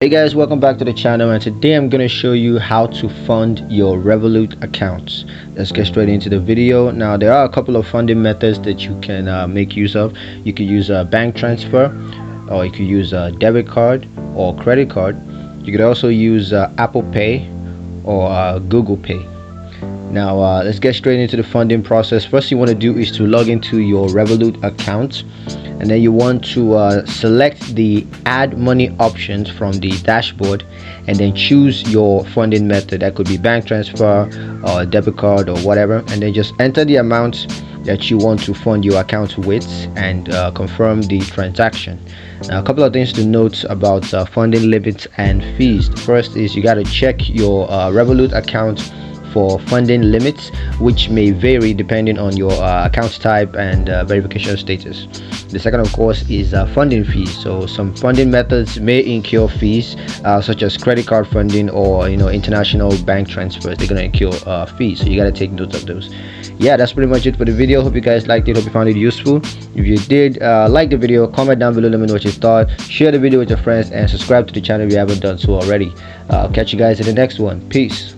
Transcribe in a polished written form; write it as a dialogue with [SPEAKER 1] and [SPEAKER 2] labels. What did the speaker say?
[SPEAKER 1] Hey guys, welcome back to the channel, and today I'm going to show you how to fund your Revolut accounts. Let's get straight into the video. Now there are a couple of funding methods that you can make use of. You could use a bank transfer, or you could use a debit card or credit card. You could also use Apple Pay or Google Pay. Now let's get straight into the funding process. First you want to do is to log into your Revolut account, and then you want to select the add money options from the dashboard, and then choose your funding method. That could be bank transfer or debit card or whatever, and then just enter the amount that you want to fund your account with, and confirm the transaction. Now a couple of things to note about funding limits and fees. First is you got to check your Revolut account for funding limits, which may vary depending on your account type and verification status. The second, of course, is funding fees. So some funding methods may incur fees, such as credit card funding or international bank transfers. They're gonna incur fees, so you gotta take note of those. Yeah, that's pretty much it for the video. Hope you guys liked it. Hope you found it useful. If you did, like the video, comment down below, let me know what you thought. Share the video with your friends and subscribe to the channel if you haven't done so already. I'll catch you guys in the next one. Peace.